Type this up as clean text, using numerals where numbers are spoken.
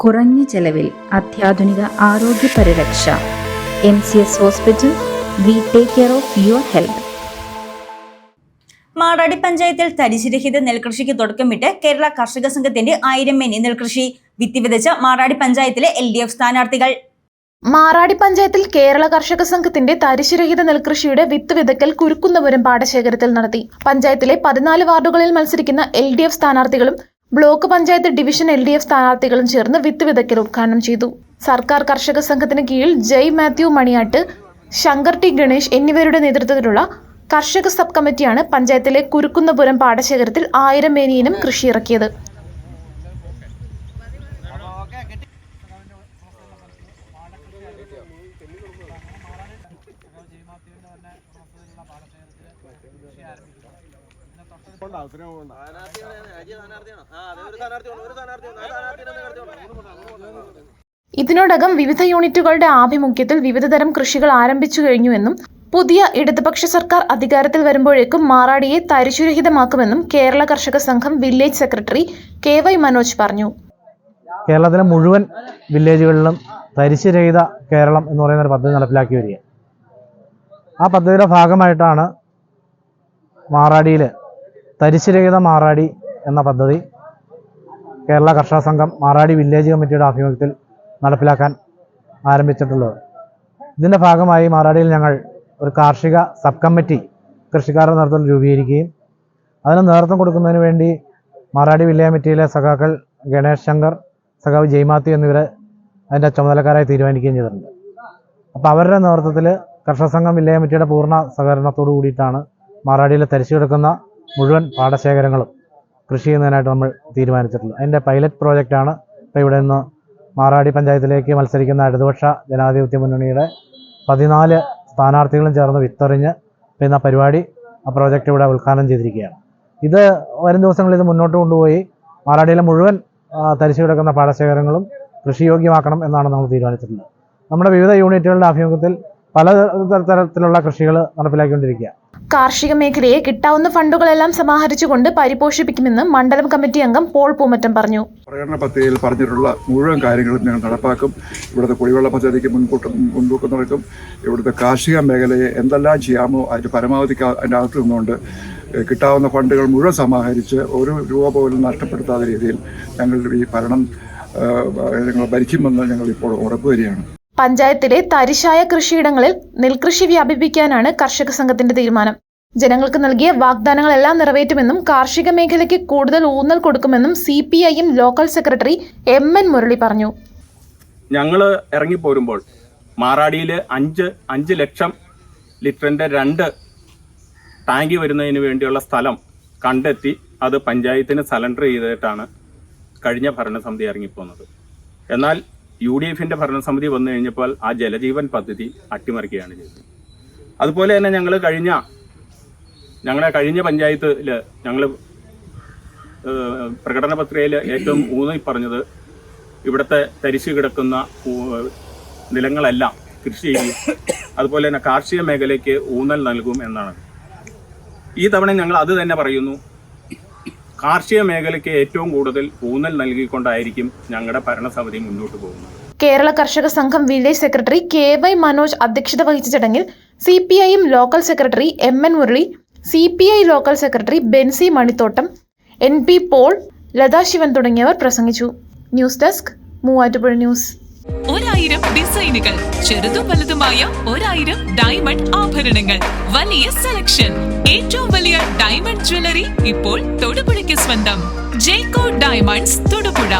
കുറഞ്ഞ ചെലവിൽ അത്യാധുനിക ആരോഗ്യ പരിരക്ഷ. MCS hospital, we take care of your health. Maradi പഞ്ചായത്തിൽ തരിശുരഹിത നെൽകൃഷിക്ക് തുടക്കമിട്ട് കേരള കർഷക സംഘത്തിന്റെ 1000 മേനി നെൽകൃഷി വിത്തി വിതച്ച മാറാടി പഞ്ചായത്തിലെ LDF സ്ഥാനാർത്ഥികൾ. മാറാടി പഞ്ചായത്തിൽ കേരള കർഷക സംഘത്തിന്റെ തരിശുരഹിത നെൽകൃഷിയുടെ വിത്ത് വിതക്കൽ കുരുക്കുന്നപുരം പാടശേഖരത്തിൽ നടത്തി. പഞ്ചായത്തിലെ 14 വാർഡുകളിൽ മത്സരിക്കുന്ന LDF സ്ഥാനാർത്ഥികളും ബ്ലോക്ക് പഞ്ചായത്ത് ഡിവിഷൻ LDF സ്ഥാനാർത്ഥികളും ചേർന്ന് വിത്ത് വിതക്കൽ ഉദ്ഘാടനം ചെയ്തു. സർക്കാർ കർഷക സംഘത്തിന് കീഴിൽ ജയ് മാത്യു മണിയാട്ട്, ശങ്കർ ടി ഗണേഷ് എന്നിവരുടെ നേതൃത്വത്തിലുള്ള കർഷക സബ് കമ്മിറ്റിയാണ് പഞ്ചായത്തിലെ കുരുക്കുന്നപുരം പാടശേഖരത്തിൽ 1000 മേനി ഇനം കൃഷി ഇറക്കിയത്. ഇതിനോടകം വിവിധ യൂണിറ്റുകളുടെ ആഭിമുഖ്യത്തിൽ വിവിധതരം കൃഷികൾ ആരംഭിച്ചു കഴിഞ്ഞുവെന്നും പുതിയ ഇടതുപക്ഷ സർക്കാർ അധികാരത്തിൽ വരുമ്പോഴേക്കും മാറാടിയെ തരിശുരഹിതമാക്കുമെന്നും കേരള കർഷക സംഘം വില്ലേജ് സെക്രട്ടറി KY മനോജ് പറഞ്ഞു. കേരളത്തിലെ മുഴുവൻ വില്ലേജുകളിലും തരിശുരഹിത കേരളം എന്ന് പറയുന്ന ഒരു പദ്ധതി നടപ്പിലാക്കി വരിക. ആ പദ്ധതിയുടെ ഭാഗമായിട്ടാണ് മാറാടിയിൽ തരിശുരഹിത മാറാടി എന്ന പദ്ധതി കേരള കർഷക സംഘം മാറാടി വില്ലേജ് കമ്മിറ്റിയുടെ ആഭിമുഖ്യത്തിൽ നടപ്പിലാക്കാൻ ആരംഭിച്ചിട്ടുള്ളത്. ഇതിൻ്റെ ഭാഗമായി മാറാടിയിൽ ഞങ്ങൾ ഒരു കാർഷിക സബ് കമ്മിറ്റി കൃഷിക്കാരുടെ നേതൃത്വത്തിൽ രൂപീകരിക്കുകയും അതിന് നേതൃത്വം കൊടുക്കുന്നതിന് വേണ്ടി മാറാടി വില്ലേജ് കമ്മിറ്റിയിലെ സഖാക്കൾ ഗണേഷ് ശങ്കർ, സഖാവ് ജയ് മാത്യു എന്നിവരെ അതിൻ്റെ ചുമതലക്കാരായി തീരുമാനിക്കുകയും ചെയ്തിട്ടുണ്ട്. അപ്പോൾ അവരുടെ നേതൃത്വത്തിൽ കർഷക സംഘം വില്ലേജ് കമ്മിറ്റിയുടെ പൂർണ്ണ സഹകരണത്തോടു കൂടിയിട്ടാണ് മാറാടിയിൽ തരിച്ചു കിടക്കുന്ന മുഴുവൻ പാടശേഖരങ്ങളും കൃഷി ചെയ്യുന്നതിനായിട്ട് നമ്മൾ തീരുമാനിച്ചിട്ടുള്ളത്. അതിൻ്റെ പൈലറ്റ് പ്രോജക്റ്റാണ് ഇപ്പോൾ ഇവിടെ നിന്ന് മാറാടി പഞ്ചായത്തിലേക്ക് മത്സരിക്കുന്ന ഇടതുപക്ഷ ജനാധിപത്യ മുന്നണിയുടെ 14 സ്ഥാനാർത്ഥികളും ചേർന്ന് വിത്തെറിഞ്ഞ് പിന്നെ പരിപാടി ആ പ്രോജക്റ്റ് ഇവിടെ ഉദ്ഘാടനം ചെയ്തിരിക്കുകയാണ്. ഇത് വരും ദിവസങ്ങളിൽ ഇത് മുന്നോട്ട് കൊണ്ടുപോയി മാറാടിയിലെ മുഴുവൻ തരിച്ചു കിടക്കുന്ന പാടശേഖരങ്ങളും കൃഷിയോഗ്യമാക്കണം എന്നാണ് നമ്മൾ തീരുമാനിച്ചിട്ടുള്ളത്. നമ്മുടെ വിവിധ യൂണിറ്റുകളുടെ ആഭിമുഖ്യത്തിൽ പല തരത്തിലുള്ള കൃഷികൾ നടപ്പിലാക്കിക്കൊണ്ടിരിക്കുക. കാർഷിക മേഖലയെ കിട്ടാവുന്ന ഫണ്ടുകളെല്ലാം സമാഹരിച്ചുകൊണ്ട് പരിപോഷിപ്പിക്കുമെന്ന് മണ്ഡലം കമ്മിറ്റി അംഗം പോൾ പൂമറ്റം പറഞ്ഞു. പ്രകടന പദ്ധതിയിൽ പറഞ്ഞിട്ടുള്ള മുഴുവൻ കാര്യങ്ങളും ഞങ്ങൾ നടപ്പാക്കും. ഇവിടുത്തെ കുടിവെള്ള പദ്ധതിക്ക് മുൻതൂക്കം നൽകും. ഇവിടുത്തെ കാർഷിക മേഖലയെ എന്തെല്ലാം ചെയ്യാമോ അതിന് പരമാവധി അതിൻ്റെ അകത്ത് നിന്നുകൊണ്ട് കിട്ടാവുന്ന ഫണ്ടുകൾ മുഴുവൻ സമാഹരിച്ച് ഒരു രൂപ പോലും നഷ്ടപ്പെടുത്താത്ത രീതിയിൽ ഞങ്ങൾ ഈ ഭരണം ഞങ്ങൾ ഭരിക്കുമെന്ന് ഞങ്ങൾ ഇപ്പോൾ ഉറപ്പുവരികയാണ്. പഞ്ചായത്തിലെ തരിശായ കൃഷിയിടങ്ങളിൽ നെൽകൃഷി വ്യാപിപ്പിക്കാനാണ് കർഷക സംഘത്തിന്റെ തീരുമാനം. ജനങ്ങൾക്ക് നൽകിയ വാഗ്ദാനങ്ങളെല്ലാം നിറവേറ്റുമെന്നും കാർഷിക മേഖലയ്ക്ക് കൂടുതൽ ഊന്നൽ കൊടുക്കുമെന്നും CPIM local secretary MN Murali പറഞ്ഞു. ഞങ്ങൾ ഇറങ്ങിപ്പോരുമ്പോൾ മാറാടിയിൽ 5 ലക്ഷം ലിറ്ററിൻ്റെ 2 ടാങ്കി വരുന്നതിന് വേണ്ടിയുള്ള സ്ഥലം കണ്ടെത്തി അത് പഞ്ചായത്തിന് സലണ്ടർ ചെയ്തിട്ടാണ് കഴിഞ്ഞ ഭരണസമിതി ഇറങ്ങിപ്പോകുന്നത്. എന്നാൽ UDFന്റെ ഭരണസമിതി വന്നു കഴിഞ്ഞപ്പോൾ ആ ജലജീവൻ പദ്ധതി അട്ടിമറിക്കുകയാണ് ചെയ്തത്. അതുപോലെ തന്നെ ഞങ്ങളുടെ കഴിഞ്ഞ പഞ്ചായത്തിൽ ഞങ്ങൾ പ്രകടന പത്രികയിൽ ഏറ്റവും ഊന്നി പറഞ്ഞത് ഇവിടുത്തെ തരിശു കിടക്കുന്ന നിലങ്ങളെല്ലാം കൃഷി ചെയ്യും, അതുപോലെ തന്നെ കാർഷിക മേഖലയ്ക്ക് ഊന്നൽ നൽകും എന്നാണ്. ഈ തവണ ഞങ്ങൾ അത് തന്നെ പറയുന്നു. കാർഷിക മേഖലയ്ക്ക് ഏറ്റവും കൂടുതൽ ഊന്നൽ നൽകിക്കൊണ്ടായിരിക്കും ഞങ്ങളുടെ ഭരണസമിതി മുന്നോട്ട് പോകുന്നത്. കേരള കർഷക സംഘം വില്ലേജ് സെക്രട്ടറി KY മനോജ് അധ്യക്ഷത വഹിച്ച ചടങ്ങിൽ CPIM local secretary MN Murali, CPI local secretary Benzy Manithottam, NP Paul, Latha Sivan തുടങ്ങിയവർ പ്രസംഗിച്ചു. News desk, Muvattupuzha news. 1000 ഡിസൈനുകൾ, ചെറുതും വലുതുമായ 1000 ഡയമണ്ട് ആഭരണങ്ങൾ, വലിയ സെലക്ഷൻ, ഏറ്റവും വലിയ ഡയമണ്ട് ജ്വല്ലറി ഇപ്പോൾ തൊടുപുഴയ്ക്ക് സ്വന്തം. ജേക്കോ ഡയമണ്ട്സ് തൊടുപുഴ.